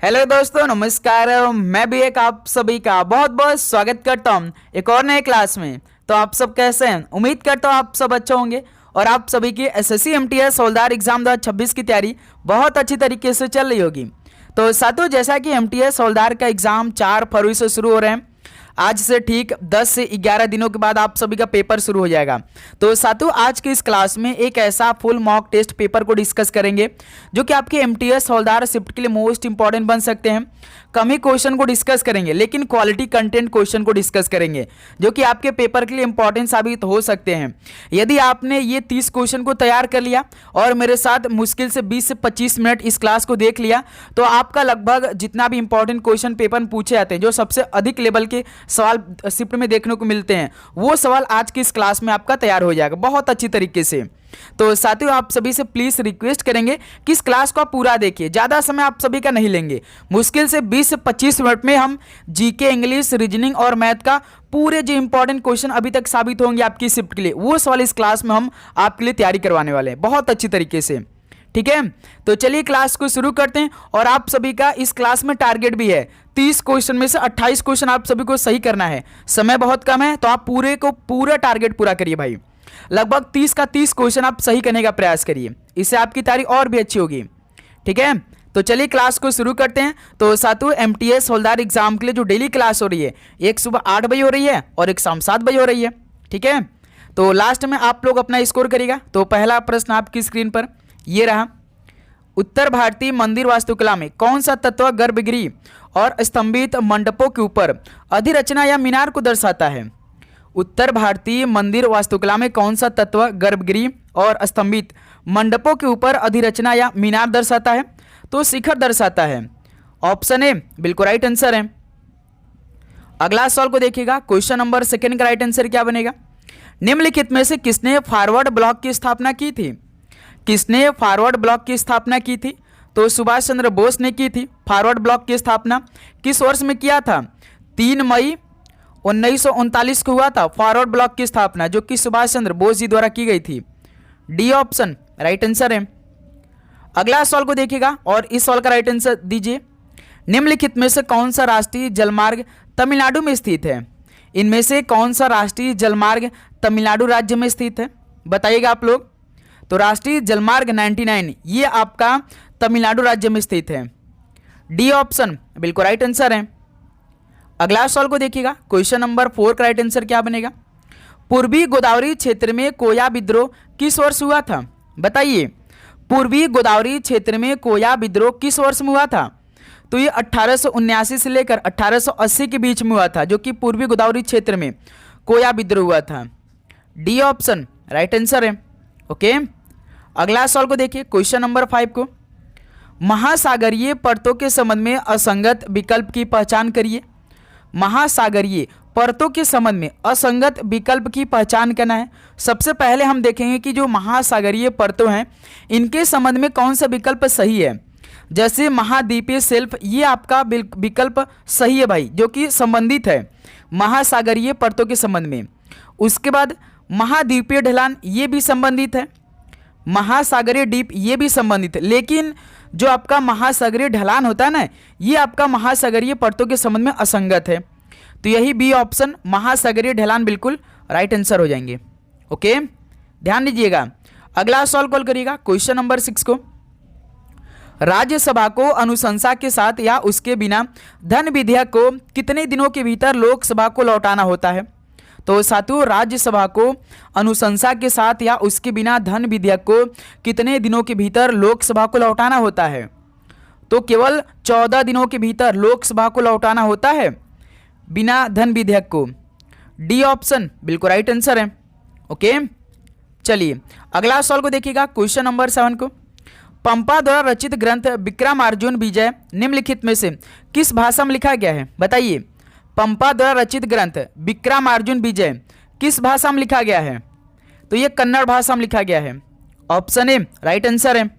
Hello दोस्तों, नमस्कार। मैं भी एक आप सभी का बहुत बहुत स्वागत करता हूं एक और नए क्लास में। तो आप सब कैसे हैं? उम्मीद करता हूं आप सब अच्छे होंगे और आप सभी की एसएससी एमटीएस हवलदार एग्जाम 2026 की तैयारी बहुत अच्छी तरीके से चल रही होगी। तो साथियों, जैसा कि एमटीएस हवलदार का एग्जाम 4 फरवरी से शुरू हो रहे हैं, आज से ठीक 10 से 11 दिनों के बाद आप सभी का पेपर शुरू हो जाएगा। तो साथियों, आज की इस क्लास में एक ऐसा फुल मॉक टेस्ट पेपर को डिस्कस करेंगे जो कि आपके एमटीएस हवलदार शिफ्ट के लिए मोस्ट इंपॉर्टेंट बन सकते हैं। कम ही क्वेश्चन को डिस्कस करेंगे लेकिन क्वालिटी कंटेंट क्वेश्चन को डिस्कस करेंगे जो कि आपके पेपर के लिए इंपॉर्टेंट साबित हो सकते हैं। यदि आपने ये 30 क्वेश्चन को तैयार कर लिया और मेरे साथ मुश्किल से 20 से 25 मिनट इस क्लास को देख लिया तो आपका लगभग जितना भी इंपॉर्टेंट क्वेश्चन पेपर में पूछे जाते हैं, जो सबसे अधिक लेवल के सवाल शिफ्ट में देखने को मिलते हैं, वो सवाल आज की इस क्लास में आपका तैयार हो जाएगा बहुत अच्छी तरीके से। तो साथियों, आप सभी से प्लीज रिक्वेस्ट करेंगे कि इस क्लास को आप पूरा देखिए। ज्यादा समय आप सभी का नहीं लेंगे, मुश्किल से 20 से 25 मिनट में हम जीके, इंग्लिश, रीजनिंग और मैथ का पूरे जो इंपॉर्टेंट क्वेश्चन अभी तक साबित होंगे आपकी शिफ्ट के लिए, वो सवाल इस क्लास में हम आपके लिए तैयारी करवाने वाले हैं बहुत अच्छी तरीके से। ठीक है, तो चलिए क्लास को शुरू करते हैं। और आप सभी का इस क्लास में टारगेट भी है 30 क्वेश्चन में से 28 क्वेश्चन आप सभी को सही करना है। समय बहुत कम है तो आप पूरे को पूरा टारगेट पूरा करिए भाई। लगभग 30 का 30 क्वेश्चन आप सही करने का प्रयास करिए, इससे आपकी तैयारी और भी अच्छी होगी। ठीक है, तो चलिए क्लास को शुरू करते हैं। तो साथियों, एमटीएस हवलदार एग्जाम के लिए जो डेली क्लास हो रही है, एक सुबह 8 बजे हो रही है और एक शाम 7 बजे हो रही है। ठीक है, तो लास्ट में आप लोग अपना स्कोर करिएगा। तो पहला प्रश्न आपकी स्क्रीन पर ये रहा, उत्तर भारतीय मंदिर वास्तुकला में कौन सा तत्व गर्भगृह और स्तंभित मंडपों के ऊपर अधिरचना या मीनार को दर्शाता है? उत्तर भारतीय मंदिर वास्तुकला में कौन सा तत्व गर्भगृह और स्तंभित मंडपों के ऊपर अधिरचना या मीनार दर्शाता है? तो शिखर दर्शाता है। ऑप्शन ए बिल्कुल राइट आंसर है। अगला सवाल को देखिएगा, क्वेश्चन नंबर 2 का राइट आंसर क्या बनेगा? निम्नलिखित में से किसने फॉरवर्ड ब्लॉक की स्थापना की थी? किसने फॉरवर्ड ब्लॉक की स्थापना की थी? तो सुभाष चंद्र बोस ने की थी। फॉरवर्ड ब्लॉक की स्थापना किस वर्ष में किया था? 3 मई 1939 को हुआ था फॉरवर्ड ब्लॉक की स्थापना, जो कि सुभाष चंद्र बोस जी द्वारा की गई थी। डी ऑप्शन राइट आंसर है। अगला सवाल को देखिएगा और इस सवाल का राइट आंसर दीजिए। निम्नलिखित में से कौन सा राष्ट्रीय जलमार्ग तमिलनाडु में स्थित है? इनमें से कौन सा राष्ट्रीय जलमार्ग तमिलनाडु राज्य में स्थित है? बताइएगा आप लोग। तो राष्ट्रीय जलमार्ग 99 ये आपका तमिलनाडु राज्य में स्थित है। डी ऑप्शन बिल्कुल राइट आंसर है। अगला सवाल को देखिएगा, क्वेश्चन नंबर 4 का राइट आंसर क्या बनेगा? पूर्वी गोदावरी क्षेत्र में कोया विद्रोह किस वर्ष हुआ था? बताइए, पूर्वी गोदावरी क्षेत्र में कोया विद्रोह किस वर्ष में हुआ था? तो ये 1879 से लेकर 1880 के बीच में हुआ था, जो कि पूर्वी गोदावरी क्षेत्र में कोया विद्रोह हुआ था। डी ऑप्शन राइट आंसर है। ओके, अगला सवाल को देखिए, क्वेश्चन नंबर 5 को, महासागरीय परतों के संबंध में असंगत विकल्प की पहचान करिए। महासागरीय परतों के संबंध में असंगत विकल्प की पहचान करना है। सबसे पहले हम देखेंगे कि जो महासागरीय परतों हैं इनके संबंध में कौन सा विकल्प सही है। जैसे महाद्वीपीय शेल्फ, ये आपका विकल्प सही है भाई, जो कि संबंधित है महासागरीय परतों के संबंध में। उसके बाद महाद्वीपीय ढलान, ये भी संबंधित है। महासागरीय द्वीप, ये भी संबंधित है। लेकिन जो आपका महासागरीय ढलान होता है ना, ये आपका महासागरीय परतों के संबंध में असंगत है। तो यही बी ऑप्शन महासागरीय ढलान बिल्कुल राइट आंसर हो जाएंगे। ओके, ध्यान दीजिएगा। अगला सवाल कॉल करिएगा, क्वेश्चन नंबर 6 को, राज्यसभा को अनुशंसा के साथ या उसके बिना धन विधेयक को कितने दिनों के भीतर लोकसभा को लौटाना होता है? तो साथियों, राज्यसभा को अनुशंसा के साथ या उसके बिना धन विधेयक को कितने दिनों के भीतर लोकसभा को लौटाना होता है? तो केवल 14 दिनों के भीतर लोकसभा को लौटाना होता है बिना धन विधेयक को। डी ऑप्शन बिल्कुल राइट आंसर है। ओके, चलिए अगला सवाल को देखिएगा, क्वेश्चन नंबर 7 को, पंपा द्वारा रचित ग्रंथ विक्रमार्जुन विजय निम्नलिखित में से किस भाषा में लिखा गया है? बताइए, पंपा द्वारा रचित ग्रंथ विक्रमार्जुन विजय किस भाषा में लिखा गया है? तो ये कन्नड़ भाषा में लिखा गया है। ऑप्शन ए राइट आंसर है।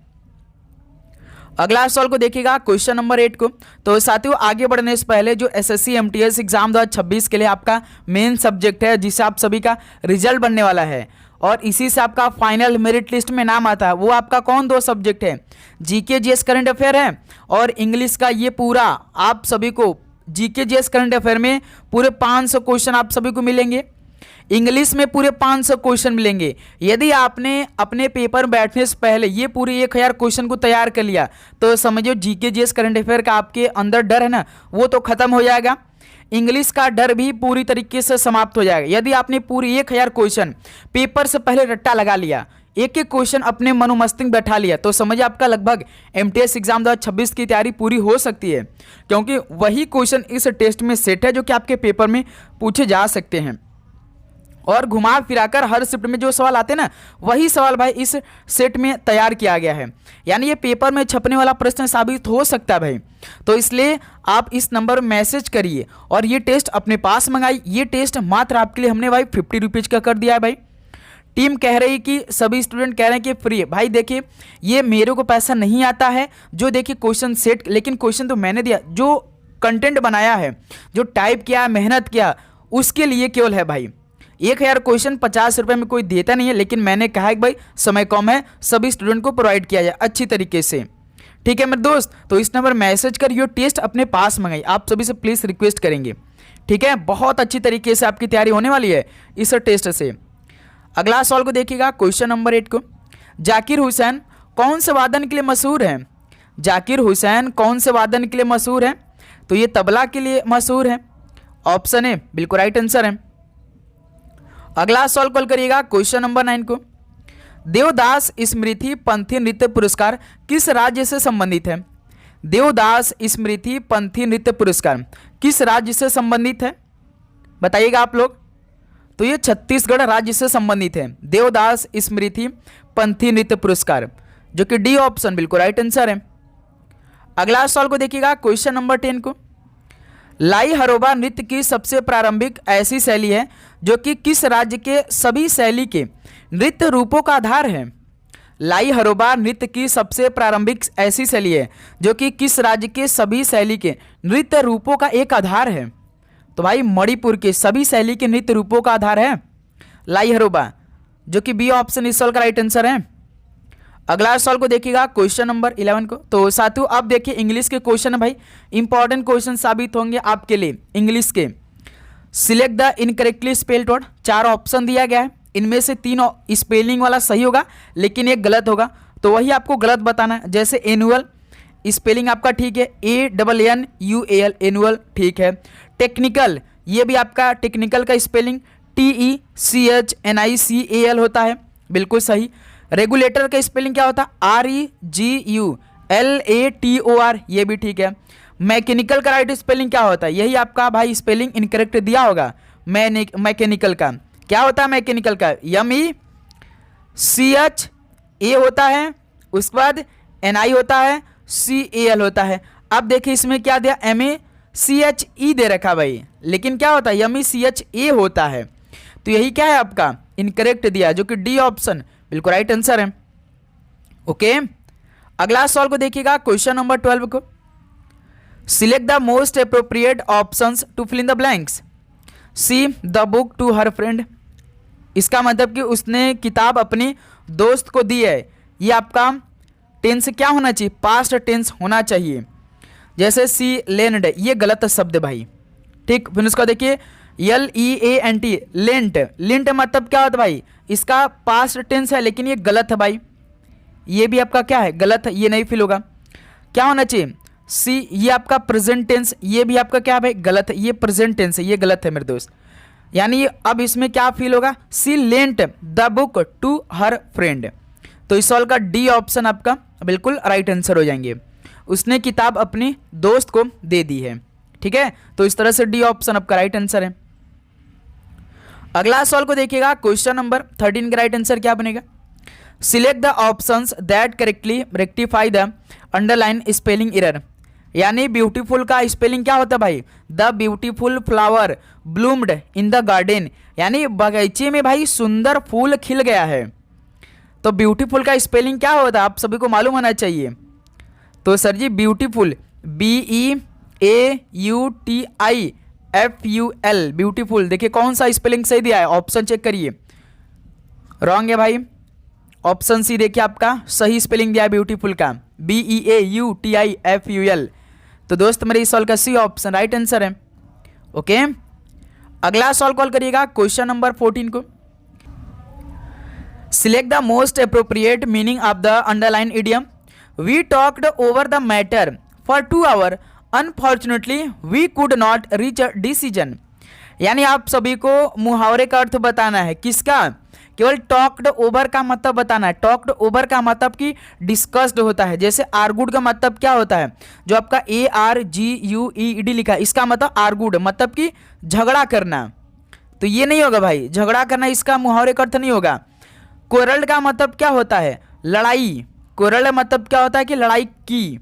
अगला सवाल को देखिएगा, क्वेश्चन नंबर 8 को। तो साथियों, आगे बढ़ने से पहले जो एसएससी एमटीएस एग्जाम 2026 के लिए आपका मेन सब्जेक्ट है, जिसे आप सभी का रिजल्ट बनने वाला है, और इसी से आपका फाइनल मेरिट लिस्ट में नाम आता है। वो आपका कौन 2 सब्जेक्ट है, जीके जीएस करंट अफेयर है और इंग्लिश का। ये पूरा आप सभी को जीके जीएस करंट अफेयर में पूरे 500 क्वेश्चन आप सभी को मिलेंगे। इंग्लिश में पूरे 500 क्वेश्चन मिलेंगे। यदि आपने अपने पेपर बैठने से पहले ये पूरे 1000 क्वेश्चन को तैयार कर लिया तो समझो जीके जीएस करंट अफेयर का आपके अंदर डर है ना, वो तो खत्म हो जाएगा। इंग्लिश का डर भी पूरी तरीके से समाप्त हो जाएगा। यदि आपने पूरी 1000 क्वेश्चन पेपर से पहले रट्टा लगा लिया, एक एक क्वेश्चन अपने मनोमस्तिष्क बैठा लिया, तो समझिए आपका लगभग एमटीएस एग्जाम 2026 की तैयारी पूरी हो सकती है, क्योंकि वही क्वेश्चन इस टेस्ट में सेट है जो कि आपके पेपर में पूछे जा सकते हैं। और घुमा फिराकर हर शिफ्ट में जो सवाल आते हैं ना, वही सवाल भाई इस सेट में तैयार किया गया है। यानी ये पेपर में छपने वाला प्रश्न साबित हो सकता है भाई। तो इसलिए आप इस नंबर पर मैसेज करिए और ये टेस्ट अपने पास मंगाई। ये टेस्ट मात्र आपके लिए हमने भाई 50 रुपीज़ का कर दिया है भाई। टीम कह रही कि सभी स्टूडेंट कह रहे हैं कि फ्री है। भाई देखिए, ये मेरे को पैसा नहीं आता है जो देखिए क्वेश्चन सेट, लेकिन क्वेश्चन तो मैंने दिया, जो कंटेंट बनाया है, जो टाइप किया, मेहनत किया, उसके लिए केवल है भाई। 1000 क्वेश्चन 50 रुपये में कोई देता नहीं है, लेकिन मैंने कहा कि भाई समय कम है, सभी स्टूडेंट को प्रोवाइड किया जाए अच्छी तरीके से। ठीक है मेरे दोस्त, तो इस नंबर मैसेज कर ये टेस्ट अपने पास मंगाई। आप सभी से प्लीज़ रिक्वेस्ट करेंगे, ठीक है। बहुत अच्छी तरीके से आपकी तैयारी होने वाली है इस टेस्ट से। अगला सवाल को देखिएगा, क्वेश्चन नंबर 8 को। जाकिर हुसैन कौन से वादन के लिए मशहूर है? जाकिर हुसैन कौन से वादन के लिए मशहूर है? तो ये तबला के लिए मशहूर है। ऑप्शन ए बिल्कुल राइट आंसर है। अगला सवाल कॉल करिएगा, क्वेश्चन नंबर 9 को। देवदास स्मृति पंथी नृत्य पुरस्कार किस राज्य से संबंधित है? देवदास स्मृति पंथी नृत्य पुरस्कार किस राज्य से संबंधित है? बताइएगा आप लोग। तो ये छत्तीसगढ़ राज्य से संबंधित है, देवदास स्मृति पंथी नृत्य पुरस्कार, जो कि डी ऑप्शन बिल्कुल राइट आंसर है। अगला सवाल को देखिएगा, क्वेश्चन नंबर 10 को। लाई हरोबा नृत्य की सबसे प्रारंभिक ऐसी शैली है जो कि किस राज्य के सभी शैली के नृत्य रूपों का आधार है? लाई हरोबा नृत्य की सबसे प्रारंभिक ऐसी शैली है जो कि किस राज्य के सभी शैली के नृत्य रूपों का एक आधार है? तो भाई मणिपुर के सभी शैली के नृत्य रूपों का आधार है लाई हरोबा, जो कि बी ऑप्शन इस सवाल का राइट आंसर है। अगला सवाल को देखिएगा, क्वेश्चन नंबर 11 को। तो साथियों आप देखिए, इंग्लिश के क्वेश्चन है भाई, इंपॉर्टेंट क्वेश्चन साबित होंगे आपके लिए इंग्लिश के। Select the incorrectly spelled word, 4 option दिया गया है, इनमें से 3 स्पेलिंग वाला सही होगा लेकिन एक गलत होगा, तो वही आपको गलत बताना है। जैसे एनुअल, स्पेलिंग आपका ठीक है, ANNUAL एनुअल ठीक है। टेक्निकल, ये भी आपका टेक्निकल का स्पेलिंग TECHNICAL होता है, बिल्कुल सही। रेगुलेटर का स्पेलिंग क्या होता है? REGULATOR, ये भी ठीक है। मैकेनिकल का राइट स्पेलिंग क्या होता है? यही आपका भाई स्पेलिंग इनकरेक्ट दिया होगा। मैकेनिकल का क्या होता है? मैकेनिकल का MECHA होता है, उसके बाद NI होता है, CAL होता है। अब देखिए इसमें क्या दिया, MACHE दे रखा भाई, लेकिन क्या होता है? MECHA होता है, तो यही क्या है आपका इनकरेक्ट दिया, जो कि डी ऑप्शन बिल्कुल राइट आंसर है। ओके, अगला सवाल को देखिएगा, क्वेश्चन नंबर 12 को। Select the most appropriate options to fill in the blanks. See the book to her friend, इसका मतलब कि उसने किताब अपने दोस्त को दी है। ये आपका टेंस क्या होना चाहिए? पास्ट टेंस होना चाहिए। जैसे सी लेंड, ये गलत शब्द भाई, ठीक। फिर उसका देखिए LEANT, लेंट, लिंट मतलब क्या होता है भाई? इसका पास्ट टेंस है, लेकिन ये गलत है भाई, ये भी आपका क्या है? गलत है, ये नहीं फिल होगा। क्या होना चाहिए? सी, ये आपका प्रेजेंट टेंस, ये भी आपका क्या है भाई? गलत है, ये प्रेजेंट टेंस है, ये गलत है मेरे दोस्त। यानी अब इसमें क्या फील होगा? She lent the book to her friend, तो इस सवाल का डी ऑप्शन आपका बिल्कुल राइट आंसर हो जाएंगे। उसने किताब अपने दोस्त को दे दी है, ठीक है, तो इस तरह से डी ऑप्शन आपका राइट आंसर है। अगला सवाल को देखिएगा, क्वेश्चन नंबर 13 का राइट आंसर क्या बनेगा? Select the options that correctly rectify the underline spelling error. यानी ब्यूटीफुल का स्पेलिंग क्या होता है भाई? The beautiful flower bloomed in the garden, यानी बगीचे में भाई सुंदर फूल खिल गया है। तो ब्यूटीफुल का स्पेलिंग क्या होता है आप सभी को मालूम होना चाहिए। तो सर जी ब्यूटीफुल BEAUTIFUL, ब्यूटीफुल, देखिए कौन सा स्पेलिंग सही दिया है, ऑप्शन चेक करिए। रॉन्ग है भाई। ऑप्शन सी देखिए आपका सही स्पेलिंग दिया है ब्यूटीफुल का, BEAUTIFUL। तो दोस्त मेरे इस सवाल का सी ऑप्शन राइट आंसर है। ओके, अगला सवाल कॉल करिएगा क्वेश्चन नंबर 14 को। Select the most appropriate meaning of the underline idiom. We talked over the matter for 2 hour, unfortunately we could not reach a decision. यानी आप सभी को मुहावरे का अर्थ बताना है, किसका? केवल टॉक्ड ओवर का मतलब बताना है। टॉक्ड ओवर का मतलब कि डिस्कस्ड होता है। जैसे आर्गुड का मतलब क्या होता है? जो आपका ARGUED लिखा है, इसका मतलब आर्गुड मतलब कि झगड़ा करना। तो ये नहीं होगा भाई, झगड़ा करना इसका मुहावरे का अर्थ नहीं होगा। कोरल्ड का मतलब क्या होता है? लड़ाई। कोरल्ड मतलब क्या होता है? कि लड़ाई की।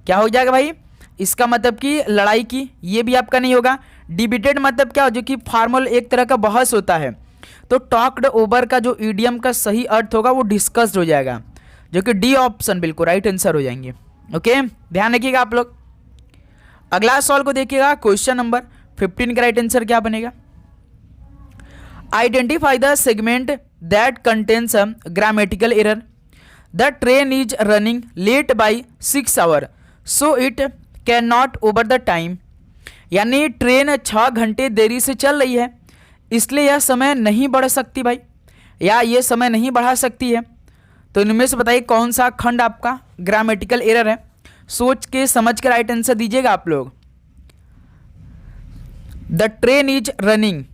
क्या हो जाएगा भाई? इसका मतलब कि लड़ाई की, ये भी आपका नहीं होगा। डिबेटेड मतलब क्या हो? जो कि फॉर्मल एक तरह का बहस होता है। तो टॉक्ड ओवर का जो ईडियम का सही अर्थ होगा वो डिस्कस्ड हो जाएगा, जो कि डी ऑप्शन बिल्कुल राइट आंसर हो जाएंगे। ओके, ध्यान रखिएगा आप लोग। अगला सवाल को देखिएगा क्वेश्चन नंबर 15 का राइट आंसर क्या बनेगा? Identify the segment that contains a grammatical error. The train is running late by 6 hour, so it can not over the time. यानी ट्रेन 6 घंटे देरी से चल रही है, इसलिए यह समय नहीं बढ़ सकती भाई, या ये समय नहीं बढ़ा सकती है। तो इनमें से बताइए कौन सा खंड आपका ग्रामेटिकल एरर है? सोच के समझ कर राइट आंसर दीजिएगा आप लोग। The train is running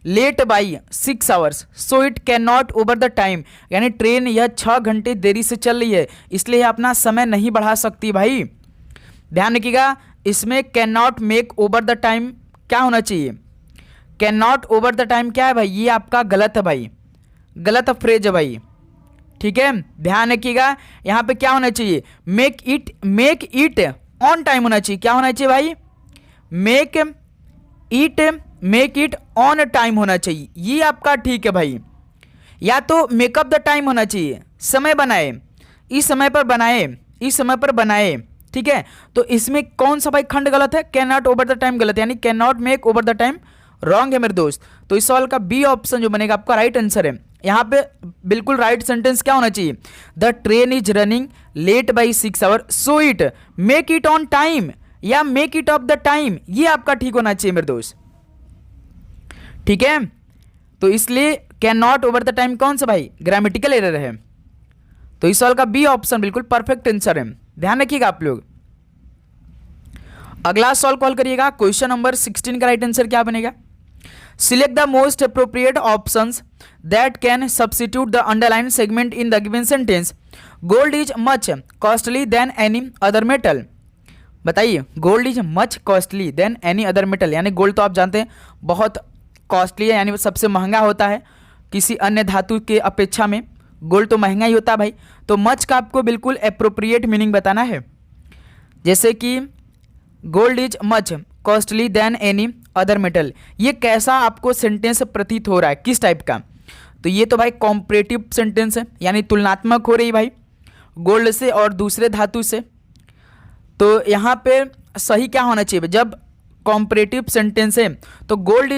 late by 6 hours, so it can not over the time. यानी ट्रेन यह 6 घंटे देरी से चल रही है, इसलिए यह अपना समय नहीं बढ़ा सकती भाई। ध्यान रखिएगा, इसमें can not make over the time क्या होना चाहिए? Can not over the time क्या है भाई? ये आपका गलत है भाई, गलत फ्रेज है भाई। ठीक है, ध्यान रखिएगा, यहाँ पे क्या होना चाहिए? मेक इट ऑन टाइम होना चाहिए। क्या होना चाहिए भाई? मेक इट ऑन टाइम होना चाहिए, ये आपका ठीक है भाई। या तो मेकअप द टाइम होना चाहिए, समय बनाए, इस समय पर बनाए, इस समय पर बनाए। ठीक है, तो इसमें कौन सा भाई खंड गलत है? Can not over the time गलत है, यानी can not make over the time wrong है मेरे दोस्त। तो इस सवाल का बी ऑप्शन जो बनेगा आपका राइट आंसर है। यहाँ पे बिल्कुल राइट सेंटेंस क्या होना चाहिए? The train is running late by 6 hour, so it make it on time या make it off the time, ये आपका ठीक होना चाहिए मेरे दोस्त। ठीक है, तो इसलिए can not over the time कौन सा भाई? ग्रामेटिकल एरर है। तो इस सवाल का बी ऑप्शन बिल्कुल परफेक्ट आंसर है, ध्यान रखिएगा आप लोग। अगला सवाल कॉल करिएगा क्वेश्चन नंबर 16 का राइट आंसर क्या बनेगा? Select the most appropriate options that can substitute the underline segment in the given sentence. Gold is much costly than any other metal. बताइए, gold is much costly than any other metal, यानी gold तो आप जानते हैं बहुत costly है, यानी सबसे महंगा होता है किसी अन्य धातु के अपेक्षा में। गोल्ड तो महंगा ही होता है भाई। तो मच का आपको बिल्कुल अप्रोप्रिएट मीनिंग बताना है, जैसे कि gold is much costly than any other metal. ये कैसा आपको सेंटेंस प्रतीत हो रहा है, किस टाइप का? तो ये तो भाई कॉम्परेटिव सेंटेंस है, यानी तुलनात्मक हो रही भाई गोल्ड से और दूसरे धातु से। तो यहाँ पे सही क्या होना चाहिए? जब कॉम्परेटिव सेंटेंस है तो गोल्ड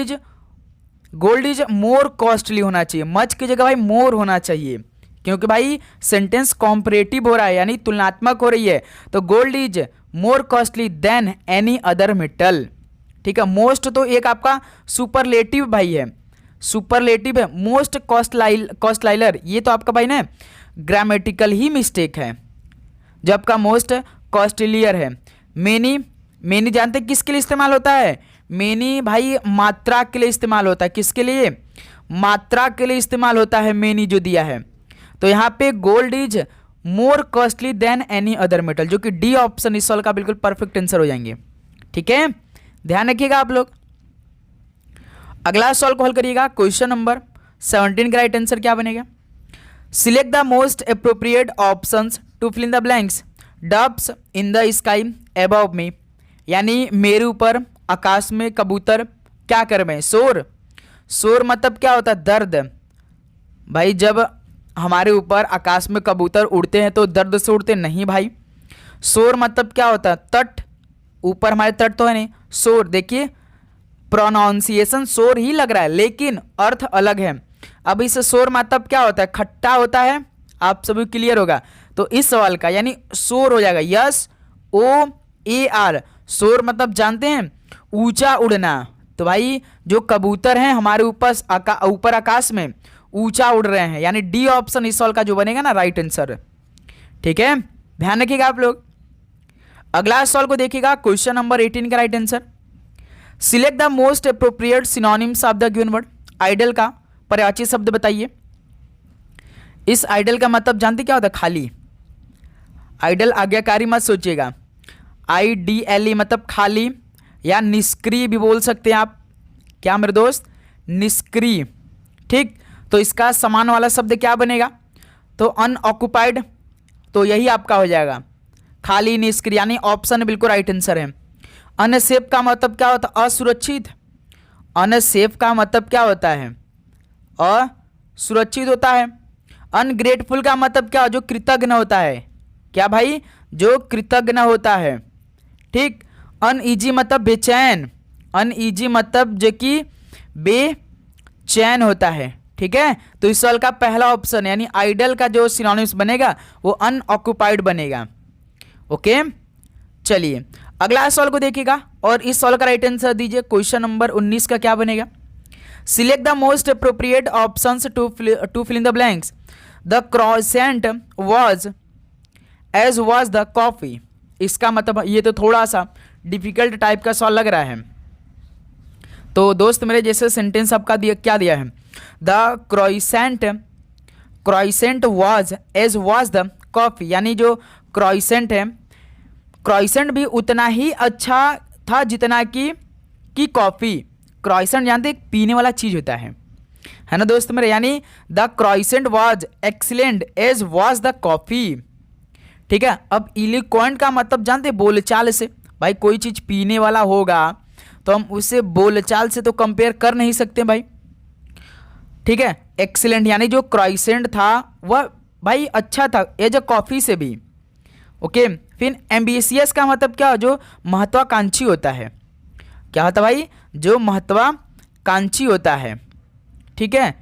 इज मोर कॉस्टली होना चाहिए, मच की जगह भाई मोर होना चाहिए, क्योंकि भाई सेंटेंस कॉम्परेटिव हो रहा है यानी तुलनात्मक हो रही है। तो gold is more costly than any other metal. ठीक है, मोस्ट तो एक आपका सुपरलेटिव भाई है, सुपरलेटिव है। मोस्ट कॉस्टलाइलर ये तो आपका भाई ना ग्रामेटिकल ही मिस्टेक है, जो आपका मोस्ट कॉस्टलियर है। मेनी जानते हैं किसके लिए इस्तेमाल होता है? मेनी भाई मात्रा के लिए इस्तेमाल होता है। किसके लिए? मात्रा के लिए इस्तेमाल होता है मेनी जो दिया है। तो यहाँ पे gold is more costly than any other metal, जो कि डी ऑप्शन इस सवाल का बिल्कुल परफेक्ट आंसर हो जाएंगे। ठीक है, ध्यान रखिएगा आप लोग। अगला सवाल को हल करिएगा क्वेश्चन नंबर 17 का राइट आंसर क्या बनेगा? Select the most appropriate options to fill in the blanks. Dubs in the sky above me, यानी मेरे ऊपर आकाश में कबूतर क्या कर रहे हैं? शोर। शोर मतलब क्या होता है? दर्द। भाई जब हमारे ऊपर आकाश में कबूतर उड़ते हैं तो दर्द से उड़ते नहीं भाई। शोर मतलब क्या होता है? तट, ऊपर हमारे तट तो है नहीं। शोर देखिए प्रोनाउंसिएशन शोर ही लग रहा है, लेकिन अर्थ अलग है। अब इस शोर मतलब क्या होता है, खट्टा होता है, आप सभी क्लियर होगा। तो इस सवाल का यानी शोर हो जाएगा यस ओ ए आर। शोर मतलब जानते हैं ऊंचा उड़ना। तो भाई जो कबूतर हैं हमारे ऊपर आकाश में ऊंचा उड़ रहे हैं, यानी डी ऑप्शन इस सवाल का जो बनेगा ना राइट आंसर। ठीक है, ध्यान रखिएगा आप लोग। अगला सवाल को देखिएगा, क्वेश्चन नंबर 18 का right answer. Select the most appropriate synonyms of the given word. Idle का पर्यायवाची शब्द बताइए। इस आइडल का मतलब जानते क्या होता है, खाली। आइडल आज्ञाकारी मत सोचिएगा, IDLE मतलब खाली या निष्क्रिय भी बोल सकते हैं आप। क्या मेरे दोस्त, निष्क्रिय। ठीक, तो इसका समान वाला शब्द क्या बनेगा, तो अनऑक्युपाइड। तो यही आपका हो जाएगा खाली निष्क्रिय, यानी ऑप्शन बिल्कुल राइट आंसर है। अनसेफ का मतलब क्या होता है, असुरक्षित। अनसेफ का मतलब क्या होता है, असुरक्षित होता है। अनग्रेटफुल का मतलब क्या, जो कृतज्ञ होता है। क्या भाई, जो कृतज्ञ होता है। ठीक, अनईजी मतलब बेचैन। अनईजी मतलब जो कि बेचैन होता है। ठीक है, तो इस सवाल का पहला ऑप्शन यानी आइडल का जो सिनोनिम्स बनेगा वो अनऑक्युपाइड बनेगा। ओके, चलिए अगला सवाल को देखिएगा और इस सवाल का राइट आंसर दीजिए। क्वेश्चन नंबर 19 का क्या बनेगा, select the most appropriate options to fill in the blanks. The croissant was as was the coffee. इसका मतलब ये तो थोड़ा सा डिफिकल्ट टाइप का सवाल लग रहा है। तो दोस्त मेरे जैसे सेंटेंस आपका क्या दिया है, the croissant was as was the coffee, यानी जो क्रॉसेंट है, क्रॉसेंट भी उतना ही अच्छा था जितना कि कॉफ़ी। क्रॉसेंट जानते एक पीने वाला चीज़ होता है ना दोस्त मेरे, यानी the croissant was excellent as was the coffee. ठीक है, अब इलिक्वेंट का मतलब जानते बोलचाल से। भाई कोई चीज़ पीने वाला होगा तो हम उसे बोलचाल से तो कंपेयर कर नहीं सकते भाई। ठीक है, एक्सीलेंट यानी जो क्रॉसेंट था वह भाई अच्छा था एज अ कॉफ़ी से भी। ओके, फिर एम्बिशियस का मतलब क्या, जो महत्वाकांक्षी होता है। क्या होता भाई, जो महत्वाकांक्षी होता है। ठीक है,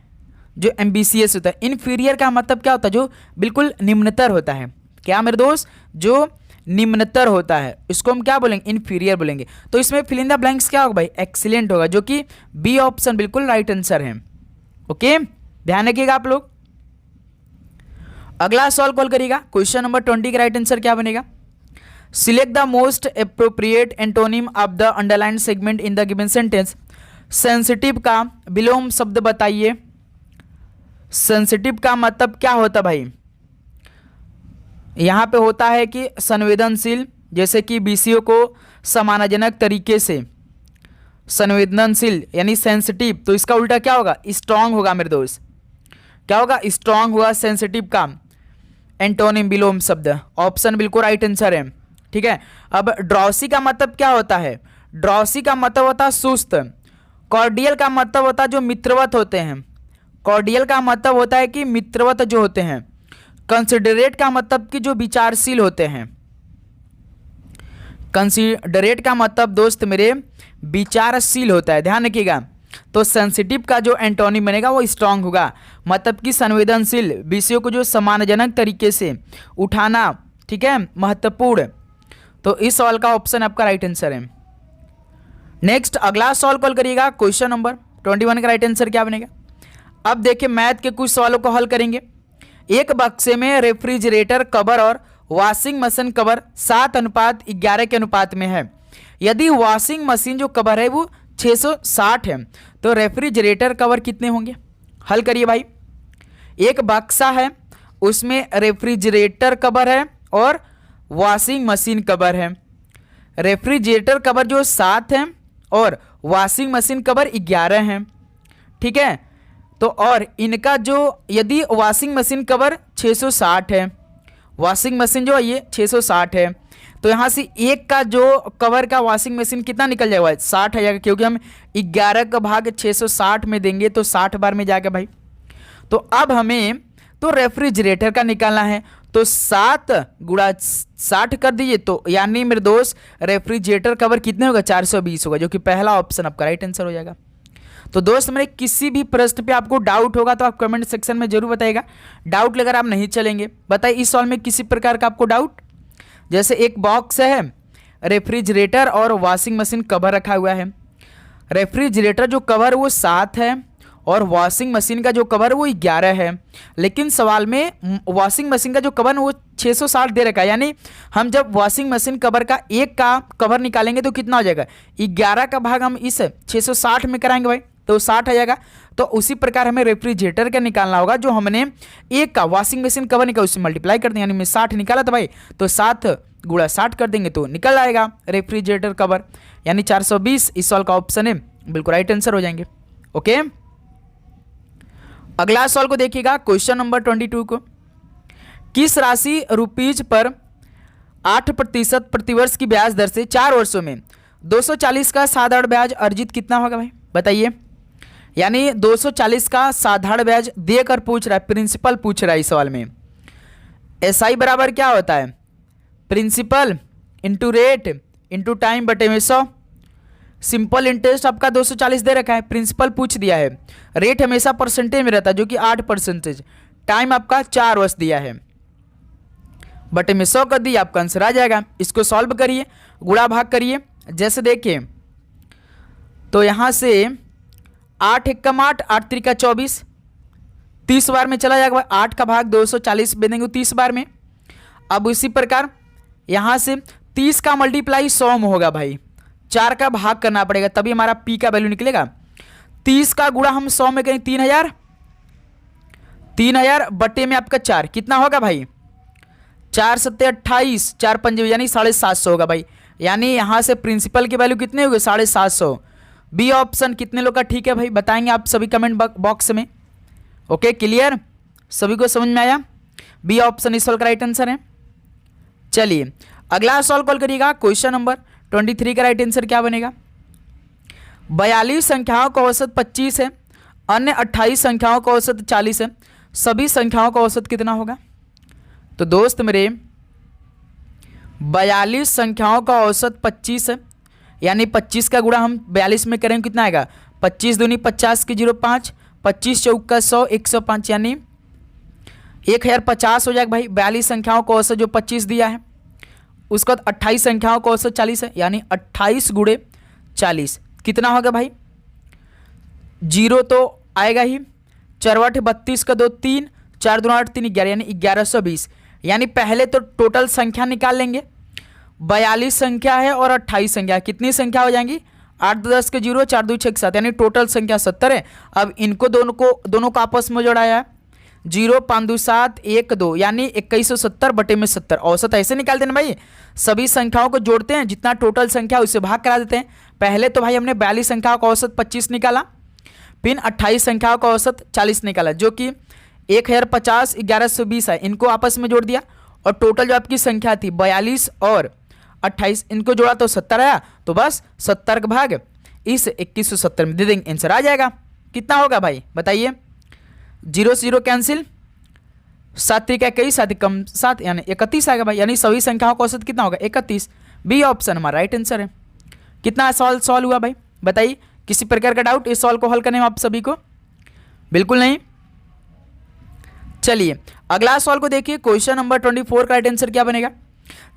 जो एम्बिशियस होता है। इन्फीरियर का मतलब क्या होता है, जो बिल्कुल निम्नतर होता है। क्या मेरे दोस्त, जो निम्नतर होता है इसको हम क्या बोलेंगे, इन्फीरियर बोलेंगे। तो इसमें फिल इन द ब्लैंक्स क्या होगा भाई, एक्सीलेंट होगा, जो कि बी ऑप्शन बिल्कुल राइट आंसर है। ओके, ध्यान रखिएगा आप लोग। अगला सवाल कॉल करिएगा, क्वेश्चन नंबर 20 का राइट आंसर क्या बनेगा, select the most appropriate antonym of the underline segment in the given sentence. Sensitive का विलोम शब्द बताइए। सेंसिटिव का मतलब क्या होता भाई, यहाँ पे होता है कि संवेदनशील, जैसे कि विषयों को सम्मानजनक तरीके से। संवेदनशील यानी सेंसिटिव, तो इसका उल्टा क्या होगा, स्ट्रांग होगा मेरे दोस्त। क्या होगा, स्ट्रांग होगा सेंसिटिव का एंटोनिम विलोम शब्द। ऑप्शन बिल्कुल राइट आंसर है। ठीक है, अब ड्रॉसी का मतलब क्या होता है, ड्रॉसी का मतलब होता है सुस्त। कॉर्डियल का मतलब होता है जो मित्रवत होते हैं। कॉर्डियल का मतलब होता है कि मित्रवत जो होते हैं। कंसिडरेट का मतलब कि जो विचारशील होते हैं। कंसिडरेट का मतलब दोस्त मेरे विचारशील होता है, ध्यान रखिएगा। तो सेंसिटिव का जो एंटोनिम बनेगा वो स्ट्रांग होगा, मतलब कि संवेदनशील, विषयों को जो सम्मानजनक तरीके से उठाना। ठीक है, महत्वपूर्ण। तो इस सवाल का ऑप्शन आपका राइट आंसर है। नेक्स्ट अगला सवाल कॉल करिएगा, क्वेश्चन नंबर 21 का राइट आंसर क्या बनेगा। अब देखिए मैथ के कुछ सवालों को हल करेंगे। एक बक्से में रेफ्रिजरेटर कवर और वॉशिंग मशीन कवर 7:11 के अनुपात में है। यदि वॉशिंग मशीन जो कवर है वो 660 है तो रेफ्रिजरेटर कवर कितने होंगे। हल करिए भाई। एक बक्सा है, उसमें रेफ्रिजरेटर कवर है और वॉशिंग मशीन कवर है। रेफ्रिजरेटर कवर जो 7 है और वॉशिंग मशीन कवर 11 है। ठीक है, तो और इनका जो यदि वॉशिंग मशीन कवर 660 है, वॉशिंग मशीन जो है ये 660 है, तो यहाँ से एक का जो कवर का वॉशिंग मशीन कितना निकल जाएगा, 60 आ जाएगा, क्योंकि हम 11 का भाग 660 में देंगे तो 60 बार में जाएगा भाई। तो अब हमें तो रेफ्रिजरेटर का निकालना है, तो 7 गुणा 60 कर दीजिए, तो यानी मेरे दोस्त रेफ्रिजरेटर कवर कितने होगा, 420 होगा, जो कि पहला ऑप्शन आपका राइट आंसर हो जाएगा। तो दोस्त मेरे किसी भी प्रश्न पे आपको डाउट होगा तो आप कमेंट सेक्शन में जरूर बताइएगा। डाउट लेकर आप नहीं चलेंगे। बताइए इस सवाल में किसी प्रकार का आपको डाउट, जैसे एक बॉक्स है, रेफ्रिजरेटर और वॉशिंग मशीन कवर रखा हुआ है। रेफ्रिजरेटर जो कवर वो 7 है और वॉशिंग मशीन का जो कवर वो 11 है, लेकिन सवाल में वॉशिंग मशीन का जो कवर वो 660 दे रखा है। यानी हम जब वॉशिंग मशीन कवर का एक का कवर निकालेंगे तो कितना हो जाएगा, 11 का भाग हम इस 660 में कराएंगे भाई तो 60 आ जाएगा। तो उसी प्रकार हमें रेफ्रिजरेटर का निकालना होगा, जो हमने एक का वॉशिंग मशीन कवर निकाला उससे मल्टीप्लाई कर देंगे, यानी मैं 60 निकाला था भाई तो 7 गुणा 60 कर देंगे तो निकल आएगा रेफ्रिजरेटर कवर, यानी 420 इस सवाल का ऑप्शन है बिल्कुल राइट आंसर हो जाएंगे। ओके, अगला सवाल को देखिएगा, क्वेश्चन नंबर 22 को, किस राशि रुपीज पर 8% प्रतिवर्ष की ब्याज दर से 4 वर्षों में 240 का साधारण ब्याज अर्जित कितना होगा भाई बताइए। यानी 240 का साधारण ब्याज देकर पूछ रहा है, प्रिंसिपल पूछ रहा है इस सवाल में। एसआई बराबर क्या होता है, principal into rate into time बटे में 100। सिंपल इंटरेस्ट आपका 240 दे रखा है, प्रिंसिपल पूछ दिया है। रेट हमेशा परसेंटेज में रहता है जो कि 8%। टाइम आपका 4 वर्ष दिया है, बटे में 100 कर दिया, आपका आंसर आ जाएगा। इसको सॉल्व करिए, गुणा भाग करिए। जैसे देखिए तो यहां से 8 एकम 8, 8 त्रिका 24, 30 बार में चला जाएगा। 8 का भाग 240 देंगे 30 बार में। अब इसी प्रकार यहां से 30 का मल्टीप्लाई 100 में होगा भाई, 4 का भाग करना पड़ेगा तभी हमारा पी का वैल्यू निकलेगा। 30 का गुणा हम 100 में करें 3000, 3000 बटे में आपका 4 कितना होगा भाई, 4 सत्ते 28, 4 पंजे यानी 750 होगा भाई। यानी यहां से प्रिंसिपल की वैल्यू कितने हो गए 750। बी ऑप्शन कितने लोग का ठीक है भाई बताएंगे आप सभी कमेंट बॉक्स में। ओके क्लियर, सभी को समझ में आया, बी ऑप्शन इस सवाल का राइट आंसर है। चलिए अगला सवाल कॉल करिएगा, क्वेश्चन नंबर 23 का राइट आंसर क्या बनेगा। 42 संख्याओं का औसत 25 है, अन्य 28 संख्याओं का औसत 40 है, सभी संख्याओं का औसत कितना होगा। तो दोस्त मेरे 42 संख्याओं का औसत 25 है, यानी 25 का गुणा हम 42 में करेंगे कितना आएगा, 25 दूनी 50 की 05, 25 चौका 100, 105 यानी 1050 हो जाएगा भाई। 42 संख्याओं का औसत जो 25 दिया है, उसका 28 संख्याओं का औसत 40 है, यानी 28 गुणे 40 कितना होगा भाई, 0 तो आएगा ही, 4 32 का 2 3, 4 2 8 3 11 यानी 1120। यानी पहले तो टोटल संख्या निकाल लेंगे, 42 संख्या है और 28 संख्या, कितनी संख्या हो जाएंगी, 8 2 10 के 0, 4 2 6 7 यानी टोटल संख्या 70 है। अब इनको दोनों को आपस में जोड़ाया है, 0 5 2 7 1 2 यानी 2170 बटे में 70। औसत ऐसे निकाल देना भाई, सभी संख्याओं को जोड़ते हैं, जितना टोटल संख्या उससे भाग करा देते हैं। पहले तो भाई हमने 42 संख्याओं का औसत 25 निकाला, फिर 28 संख्याओं का औसत 40 निकाला, जो कि 1050 1120 है। इनको आपस में जोड़ दिया और टोटल जो आपकी संख्या थी 42 और 28 इनको जोड़ा तो 70 आया, तो बस 70 का भाग इस 2170 में दे देंगे, आंसर आ जाएगा। कितना होगा भाई बताइए, 0 से 0 कैंसिल, 7 त्रिक 21, 7 कम 7 यानी 31 आएगा भाई। यानी सभी संख्याओं का औसत कितना होगा 31। बी ऑप्शन हमारा राइट आंसर है। कितना सवाल सॉल्व हुआ भाई बताइए, किसी प्रकार का डाउट इस सवाल को हल करने में आप सभी को, बिल्कुल नहीं। चलिए अगला सवाल को देखिए, क्वेश्चन नंबर 24 का राइट आंसर क्या बनेगा।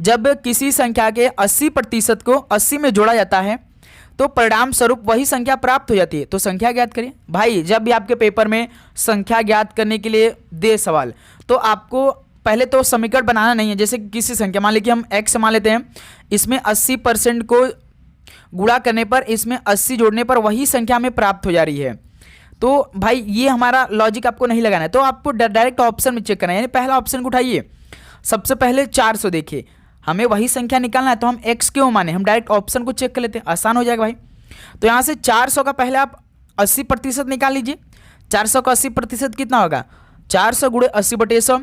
जब किसी संख्या के 80% को 80 में जोड़ा जाता है तो परिणाम स्वरूप वही संख्या प्राप्त हो जाती है, तो संख्या ज्ञात करिए। भाई जब भी आपके पेपर में संख्या ज्ञात करने के लिए दे सवाल, तो आपको पहले तो समीकरण बनाना नहीं है। जैसे किसी संख्या मान लीजिए हम x मान लेते हैं, इसमें 80% को गुणा करने पर इसमें 80 जोड़ने पर वही संख्या हमें प्राप्त हो जा रही है। तो भाई ये हमारा लॉजिक आपको नहीं लगाना है, तो आपको डायरेक्ट ऑप्शन में चेक करना है। यानी पहला ऑप्शन को उठाइए, सबसे पहले 400 देखिए, हमें वही संख्या निकालना है तो हम x क्यों माने, हम डायरेक्ट ऑप्शन को चेक कर लेते हैं, आसान हो जाएगा भाई। तो यहाँ से 400 का पहले आप 80% निकाल लीजिए। 400 का 80% कितना होगा, 400 गुणे 80 बटे 100,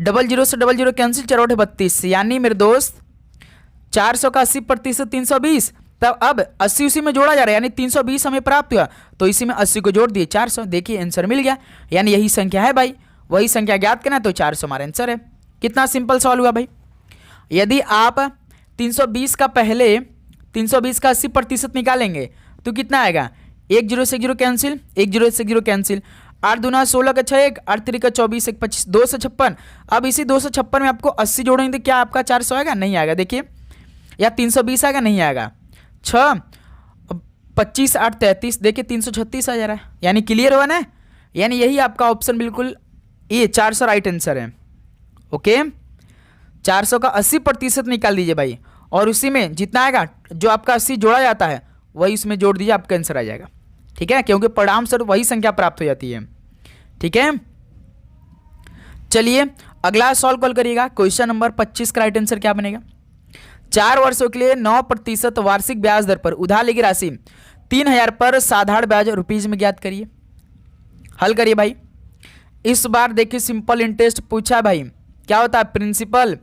00 से 00 कैंसिल, 4 32 यानी मेरे दोस्त 400 का 80% 320। तब अब 80 उसी में जोड़ा जा रहा है, यानी 320 हमें प्राप्त हुआ, तो इसी में 80 को जोड़ दिए 400, देखिए आंसर मिल गया। यानी यही संख्या है भाई, वही संख्या ज्ञात करना है तो 400 हमारा आंसर है। कितना सिंपल सवाल हुआ भाई। यदि आप 320 का 80% निकालेंगे तो कितना आएगा, एक जीरो से एक जीरो कैंसिल, एक जीरो से एक जीरो कैंसिल, 8 दूना 16 का 6 1, 8 3 का 24 1 25, 256। अब इसी 256 में आपको 80 जोड़ेंगे तो क्या आपका 400 आएगा? नहीं आएगा। देखिए, या 320 आएगा? नहीं आएगा। 6 25 8 33, देखिए 336 आ जा रहा है, यानी क्लियर हुआ ना। यानी यही आपका ऑप्शन बिल्कुल ये 400 राइट आंसर है। ओके, 400 का 80% निकाल दीजिए भाई, और उसी में जितना आएगा जो आपका 80 जोड़ा जाता है वही उसमें जोड़ दीजिए, आपका आंसर आ जाएगा। ठीक है, क्योंकि परिणाम से वही संख्या प्राप्त हो जाती है। ठीक है, चलिए अगला सॉल्व कॉल करिएगा। क्वेश्चन नंबर 25 का राइट आंसर क्या बनेगा? 4 वर्षों के लिए 9% वार्षिक ब्याज दर पर उधार ली गई राशि 3000 पर साधारण ब्याज रुपीज में ज्ञात करिए। हल करिए भाई। इस बार देखिए सिंपल इंटरेस्ट पूछा भाई, क्या होता है? Principal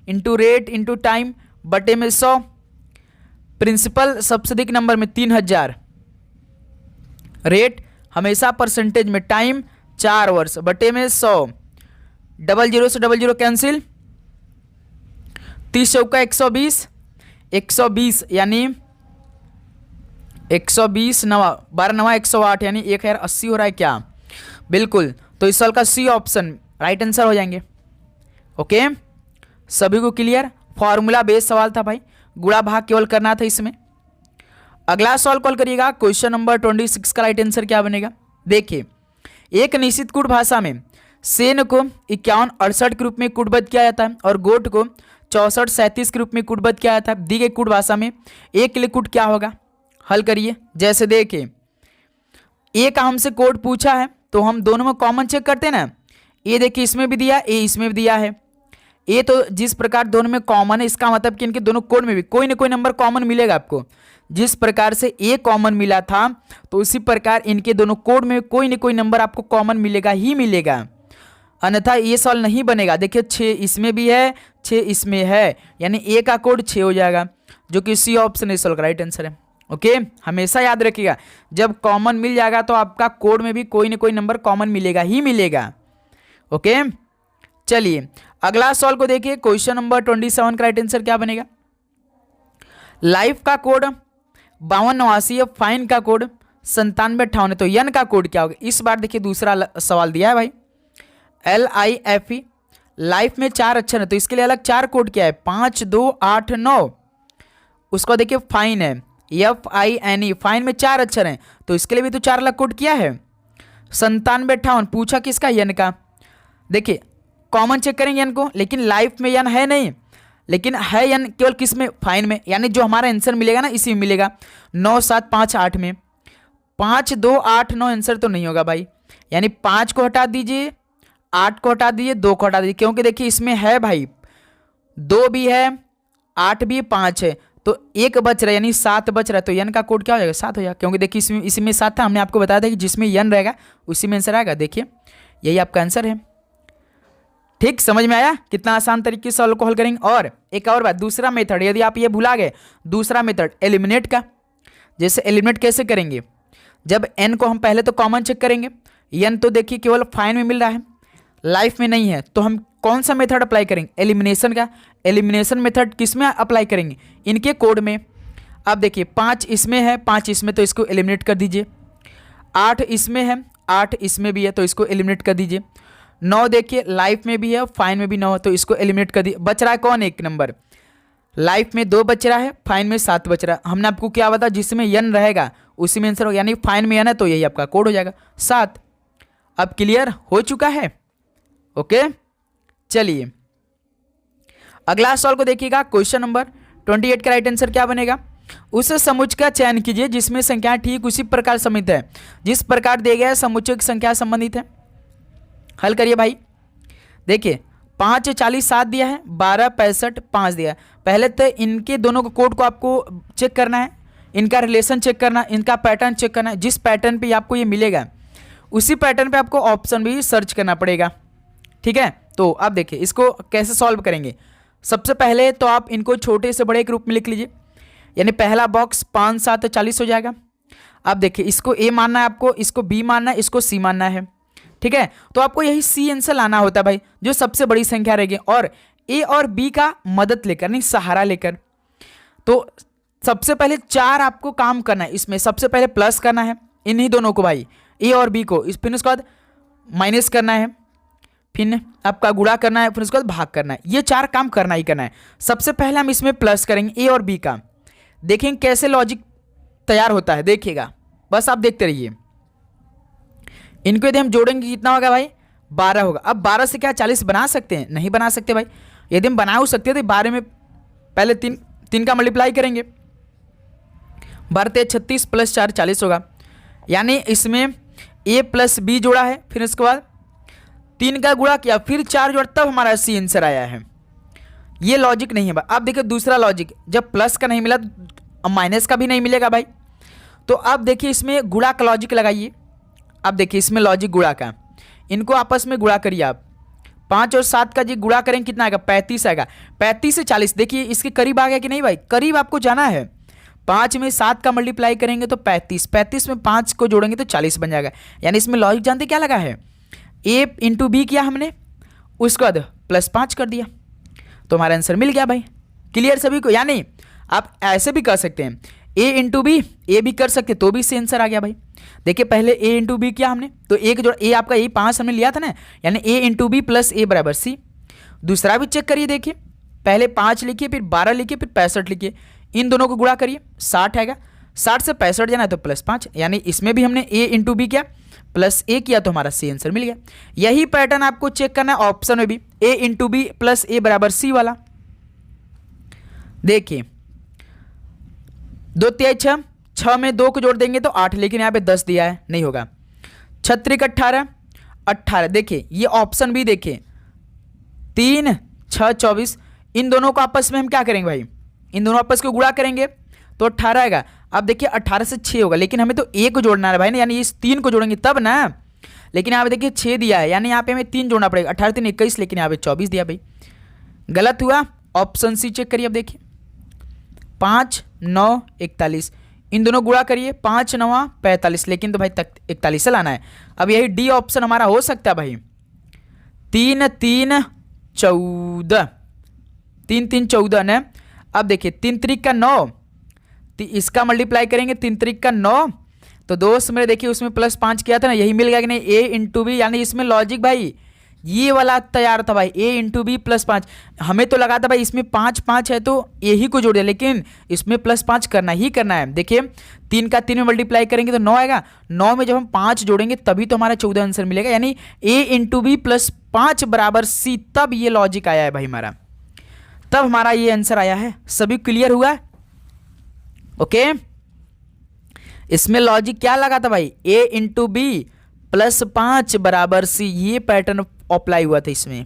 into rate into time बटे में 100। प्रिंसिपल सबसे अधिक नंबर में 3000, रेट हमेशा परसेंटेज में, टाइम 4 वर्ष बटे में 100, डबल जीरो से डबल जीरो कैंसिल, 30 चौका 120, 120 यानी 120 नवा 12 नवा 108 यानी 1080 हो रहा है क्या? बिल्कुल, तो इस साल का सी ऑप्शन राइट आंसर हो जाएंगे। ओके, सभी को क्लियर? फॉर्मूला बेस्ड सवाल था भाई, गुणा भाग केवल करना था इसमें। अगला सवाल कॉल करिएगा। क्वेश्चन नंबर 26 का राइट आंसर क्या बनेगा? देखिए, एक निश्चित कूट भाषा में सेन को 51 68 के रूप में कूटबद्ध किया जाता है और गोट को 64 37 के रूप में कूटबद्ध किया जाता है। दी गई कूट भाषा में एक के लिए कूट क्या होगा? हल करिए। जैसे देखिए, ए का हमसे कोड पूछा है तो हम दोनों में कॉमन चेक करते हैं ना। ए देखिए इसमें भी दिया, ए इसमें भी दिया है। ए तो जिस प्रकार दोनों में कॉमन है, इसका मतलब कि इनके दोनों कोड में भी कोई ना कोई नंबर कॉमन मिलेगा आपको। जिस प्रकार से ए कॉमन मिला था तो उसी प्रकार इनके दोनों कोड में कोई ना कोई नंबर आपको कॉमन मिलेगा ही मिलेगा, अन्यथा ये सवाल नहीं बनेगा। देखिए 6 इसमें भी है, 6 इसमें है, यानी ए का कोड 6 हो जाएगा, जो कि सी ऑप्शन इस सवाल का राइट आंसर है। ओके, हमेशा याद रखिएगा, जब कॉमन मिल जाएगा तो आपका कोड में भी कोई ना कोई नंबर कॉमन मिलेगा ही मिलेगा। ओके, चलिए अगला सवाल को देखिए। क्वेश्चन नंबर 27 का राइट आंसर क्या बनेगा? लाइफ का कोड 5289 है, फाइन का कोड 9758 है, तो यन का कोड क्या होगा? इस बार देखिए दूसरा सवाल दिया है भाई, LIFE। लाइफ में 4 अक्षर है तो इसके लिए अलग 4 कोड क्या है? 5 2 8 9। उसको देखिए फाइन है, FINE, फाइन में 4 अक्षर हैं तो इसके लिए भी तो 4 अलग कोड किया है। 9758 पूछा किसका? यन का। देखिए कॉमन चेक करेंगे यन को, लेकिन लाइफ में यन है नहीं, लेकिन है यन केवल किस में? फाइन में, यानी जो हमारा आंसर मिलेगा ना इसी में मिलेगा, 9 7 5 8 में। 5 2 8 9 आंसर तो नहीं होगा भाई, यानी 5 को हटा दीजिए, 8 को हटा दीजिए, 2 को हटा दीजिए, क्योंकि देखिए इसमें है भाई 2 भी है, 8 भी, 5 है, तो 1 बच रहा है, यानी 7 बच रहा है, तो यन का कोड क्या हो जाएगा? 7 हो जाएगा, क्योंकि देखिए इसमें 7 था। हमने आपको बताया था कि जिसमें यन रहेगा उसी में आंसर आएगा। देखिए यही आपका आंसर है। ठीक, समझ में आया? कितना आसान तरीके से सॉल्व को हल करेंगे। और एक और बात, दूसरा मेथड, यदि आप ये भुला गए, दूसरा मेथड एलिमिनेट का। जैसे एलिमिनेट कैसे करेंगे? जब एन को हम पहले तो कॉमन चेक करेंगे, एन तो देखिए केवल फाइन में मिल रहा है, लाइफ में नहीं है, तो हम कौन सा मेथड अप्लाई करेंगे? एलिमिनेशन का। एलिमिनेशन मेथड किस में अप्लाई करेंगे? इनके कोड में। अब देखिए 5 इसमें है, 5 इसमें, तो इसको एलिमिनेट कर दीजिए। 8 इसमें है, 8 इसमें भी है, तो इसको एलिमिनेट कर दीजिए। 9 देखिए लाइफ में भी है, फाइन में भी 9 है, तो इसको एलिमिनेट कर दिए। बच रहा है कौन? 1 नंबर। लाइफ में 2 बच रहा है, फाइन में 7 बच रहा है। हमने आपको क्या बताया? जिसमें यन रहेगा उसी में आंसर होगा, यानी फाइन में यन है तो यही आपका कोड हो जाएगा 7। अब क्लियर हो चुका है? ओके, चलिए अगला सवाल को देखिएगा। क्वेश्चन नंबर 28 का राइट आंसर क्या बनेगा? उस समुच्चय का चयन कीजिए जिसमें संख्या ठीक उसी प्रकार सम्मिलित है जिस प्रकार दिए गए समुच्चय की संख्या संबंधित है। हल करिए भाई। देखिए 5 40 7 दिया है, 12 65 5 दिया है। पहले तो इनके दोनों को कोड को आपको चेक करना है, इनका रिलेशन चेक करना, इनका पैटर्न चेक करना है। जिस पैटर्न पे आपको ये मिलेगा उसी पैटर्न पे आपको ऑप्शन भी सर्च करना पड़ेगा। ठीक है, तो अब देखिए इसको कैसे सॉल्व करेंगे। सबसे पहले तो आप इनको छोटे से बड़े के रूप में लिख लीजिए, यानी पहला बॉक्स 5 7 40 हो जाएगा। अब देखिए इसको ए मानना है आपको, इसको बी मानना है, इसको सी मानना है। ठीक है, तो आपको यही सी आंसर लाना होता है भाई, जो सबसे बड़ी संख्या रहेगी, और ए और बी का मदद लेकर, नहीं सहारा लेकर। तो सबसे पहले 4 आपको काम करना है, इसमें सबसे पहले प्लस करना है, इन्हीं दोनों को भाई, ए और बी को, इस फिर उसके बाद माइनस करना है, फिर आपका गुणा करना है, फिर उसके बाद भाग करना है। ये 4 काम करना ही करना है। सबसे पहले हम इसमें प्लस करेंगे ए और बी का, देखेंगे कैसे लॉजिक तैयार होता है, देखिएगा बस आप देखते रहिए। इनको यदि हम जोड़ेंगे कितना होगा भाई, 12 होगा। अब 12 से क्या 40 बना सकते हैं? नहीं बना सकते भाई। यदि हम बना हो सकते हैं तो 12 में पहले 3 का मल्टीप्लाई करेंगे, 12 36 प्लस 4 40 होगा। यानी इसमें ए प्लस बी जोड़ा है, फिर उसके बाद 3 का गुणा किया, फिर 4 जोड़ा, तब हमारा सी आंसर आया है। ये लॉजिक नहीं है भाई। अब देखिए दूसरा लॉजिक, जब प्लस का नहीं मिला तो माइनस का भी नहीं मिलेगा भाई। तो अब देखिए इसमें गुणा का लॉजिक लगाइए। अब देखिए इसमें लॉजिक गुणा का, इनको आपस में गुणा करिए आप। 5 और 7 का जी गुणा करेंगे कितना आएगा, 35 आएगा। 35 से 40, देखिए इसके करीब आ गया कि नहीं भाई, करीब आपको जाना है। 5 में 7 का मल्टीप्लाई करेंगे तो 35, 35 में 5 को जोड़ेंगे तो 40 बन जाएगा। यानी इसमें लॉजिक जानते क्या लगा है, ए इंटू बी किया हमने, उसके बाद प्लस 5 कर दिया, तो हमारा आंसर मिल गया भाई। क्लियर सभी को? यानी आप ऐसे भी कर सकते हैं, ए इंटू बी, ए भी कर सकते तो भी से आंसर आ गया भाई। देखिए पहले ए इंटू बी किया हमने, तो एक जो ए आपका ए 5 हमने लिया था ना, यानी ए इंटू बी प्लस ए बराबर सी। दूसरा भी चेक करिए, देखिए पहले 5 लिखिए, फिर 12 लिखिए, फिर 65 लिखिए, इन दोनों को गुणा करिए, 60 आएगा। 60 से 65 जाना है तो प्लस 5, यानी इसमें भी हमने ए इंटू बी किया प्लस ए किया, तो हमारा सी आंसर मिल गया। यही पैटर्न आपको चेक करना है ऑप्शन में भी, ए इंटू बी प्लस ए बराबर सी वाला। देखिए 2 तिहाई 6, 6 में 2 को जोड़ देंगे तो 8, लेकिन यहाँ पे 10 दिया है, नहीं होगा। 36 18, 18, देखिए ये ऑप्शन भी देखिए, 3 6 24, इन दोनों को आपस में हम क्या करेंगे भाई, इन दोनों आपस को गुणा करेंगे तो 18 आएगा। अब देखिए 18 से 6 होगा, लेकिन हमें तो ए को जोड़ना है भाई ना, यानी इस 3 को जोड़ेंगे तब ना। लेकिन यहाँ पे देखिए 6 दिया है, यानी यहाँ पे हमें 3 जोड़ना पड़ेगा, 18 3 21, लेकिन यहाँ पे 24 दिया भाई, गलत हुआ। ऑप्शन सी चेक करिए। अब देखिए 5 9 41, इन दोनों गुणा करिए, 5 9 45, लेकिन तो भाई तक 41 से लाना है। अब यही डी ऑप्शन हमारा हो सकता है भाई। 3 3 14, 3 3 14 ना। अब देखिए 3 3 का 9, इसका मल्टीप्लाई करेंगे 3 3 का 9, तो दोस्त मेरे देखिए उसमें प्लस 5 किया था ना, यही मिल गया कि नहीं, ए इंटू बी। यानी इसमें लॉजिक भाई ये वाला तैयार था भाई, ए इंटू बी प्लस 5। हमें तो लगा था भाई इसमें 5 5 है तो ए ही को जोड़ दिया, लेकिन इसमें प्लस 5 करना ही करना है। देखिए 3 का 3 में मल्टीप्लाई करेंगे तो 9 आएगा, 9 में जब हम 5 जोड़ेंगे तभी तो हमारा 14 आंसर मिलेगा, यानी ए इंटू बी प्लस 5 बराबर सी, तब ये लॉजिक आया है भाई हमारा, तब हमारा ये आंसर आया है। सभी क्लियर हुआ? ओके, इसमें लॉजिक क्या लगा था भाई, ए इंटू बी प्लस 5 बराबर सी, ये पैटर्न अप्लाई हुआ था इसमें।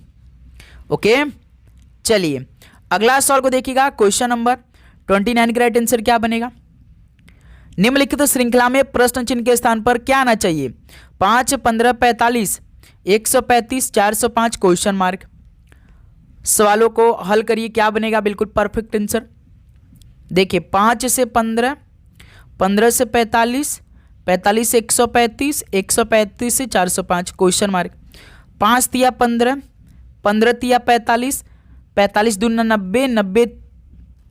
ओके चलिए अगला सवाल को देखिएगा, क्वेश्चन नंबर 29 का राइट आंसर क्या बनेगा। निम्नलिखित श्रृंखला में प्रश्न चिन्ह के स्थान पर क्या आना चाहिए, 5 15 45 135 405 क्वेश्चन मार्क। सवालों को हल करिए, क्या बनेगा, बिल्कुल परफेक्ट आंसर। देखिए 5 से 15, 15 से 45, 45 से 135, 135 से 405 क्वेश्चन मार्क। 5 तिया 15, 15 तिया 45, 45 दूना 90, 90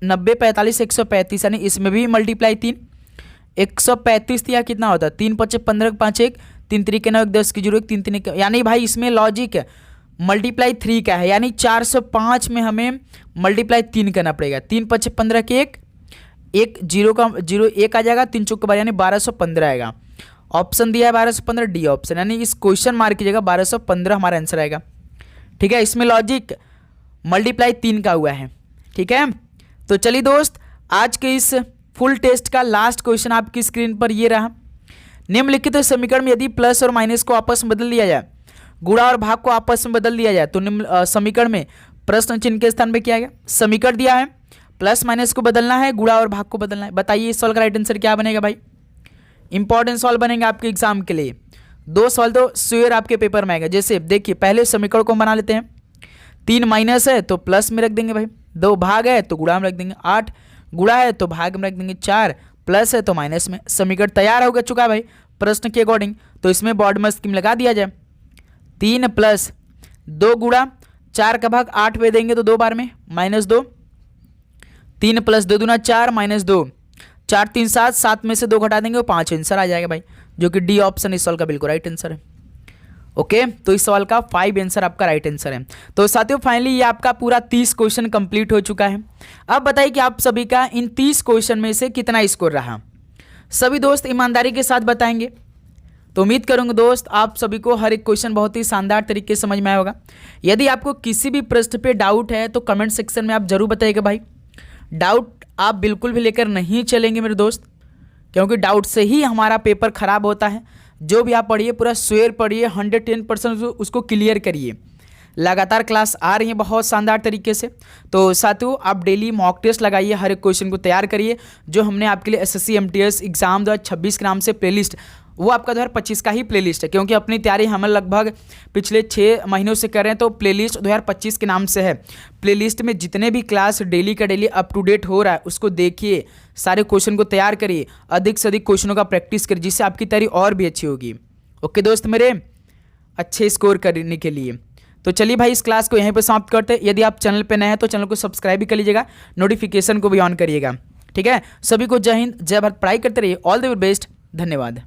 90 45 135, यानी इसमें भी मल्टीप्लाई 3, 135 तिया कितना होता है, 3 5 15 5 1, 3 3 के 9 1 10 की 0 1 3 3 1, यानी भाई इसमें लॉजिक मल्टीप्लाई 3 का है, यानी 405 में हमें मल्टीप्लाई 3 करना पड़ेगा। 3 5 15 के 1 1 0 का 0 1 आ जाएगा, 3 चौक के बाद यानी 1215 आएगा। ऑप्शन दिया है 1215, डी ऑप्शन, यानी इस क्वेश्चन मार्क की जगह 1215 हमारा आंसर आएगा। ठीक है, इसमें लॉजिक मल्टीप्लाई 3 का हुआ है। ठीक है, तो चलिए दोस्त आज के इस फुल टेस्ट का लास्ट क्वेश्चन आपकी स्क्रीन पर ये रहा। निम्नलिखित समीकरण में यदि प्लस और माइनस को आपस में बदल दिया जाए, गुणा और भाग को आपस में बदल दिया जाए, तो निम्न समीकरण में प्रश्न चिन्ह के स्थान पर किया गया। समीकरण दिया है, प्लस माइनस को बदलना है, गुणा और भाग को बदलना है। बताइए इस सवाल का राइट आंसर क्या बनेगा भाई। इंपॉर्टेंट सवाल बनेगा आपके एग्जाम के लिए, 2 सवाल तो श्योर आपके पेपर में आएगा। जैसे देखिए पहले समीकरण को हम बना लेते हैं, 3 माइनस है तो प्लस में रख देंगे भाई, 2 भाग है तो गुणा में रख देंगे, 8 गुणा है तो भाग में रख देंगे, 4 प्लस है तो माइनस में। समीकरण तैयार हो चुका है भाई प्रश्न के अकॉर्डिंग, तो इसमें बॉर्ड में स्कीम लगा दिया जाए। 3 प्लस 2 गुणा 4 का भाग 8 पे देंगे तो 2 बार में -2, 3 प्लस 2 दूना 4 -2, 4 3 7, 7 में से 2 घटा देंगे वो 5 आंसर आ जाएगा भाई। जो कि डी ऑप्शन इस सवाल का बिल्कुल राइट आंसर है। ओके, तो इस सवाल का 5 आंसर आपका राइट आंसर है। तो साथियों फाइनली ये आपका पूरा 30 क्वेश्चन कंप्लीट हो चुका है। अब बताइए कि आप सभी का इन 30 क्वेश्चन में से कितना स्कोर रहा। सभी दोस्त ईमानदारी के साथ बताएंगे। तो उम्मीद करूंगा दोस्त आप सभी को हर एक क्वेश्चन बहुत ही शानदार तरीके से समझ में आया होगा। यदि आपको किसी भी प्रश्न पे डाउट है तो कमेंट सेक्शन में आप जरूर बताइएगा भाई। डाउट आप बिल्कुल भी लेकर नहीं चलेंगे मेरे दोस्त, क्योंकि डाउट से ही हमारा पेपर खराब होता है। जो भी आप पढ़िए पूरा श्योर पढ़िए, 110% उसको क्लियर करिए। लगातार क्लास आ रही है बहुत शानदार तरीके से। तो साथियों आप डेली मॉक टेस्ट लगाइए, हर एक क्वेश्चन को तैयार करिए। जो हमने आपके लिए एसएससी एमटीएस एग्जाम 2026 के नाम से प्लेलिस्ट, वो आपका 2025 का ही प्लेलिस्ट है, क्योंकि अपनी तैयारी हम लगभग पिछले 6 महीनों से कर रहे हैं। तो प्लेलिस्ट 2025 के नाम से है। प्लेलिस्ट में जितने भी क्लास डेली का डेली अप टू डेट हो रहा है उसको देखिए, सारे क्वेश्चन को तैयार करिए, अधिक से अधिक क्वेश्चनों का प्रैक्टिस करिए, जिससे आपकी तैयारी और भी अच्छी होगी। ओके दोस्त मेरे, अच्छे स्कोर करने के लिए। तो चलिए भाई इस क्लास को यहीं पर समाप्त करते हैं। यदि आप चैनल पे नए हैं तो चैनल को सब्सक्राइब भी कर लीजिएगा, नोटिफिकेशन को भी ऑन करिएगा। ठीक है, सभी को जय हिंद, जय भारत, पढ़ाई करते रहिए। ऑल द बेस्ट, धन्यवाद।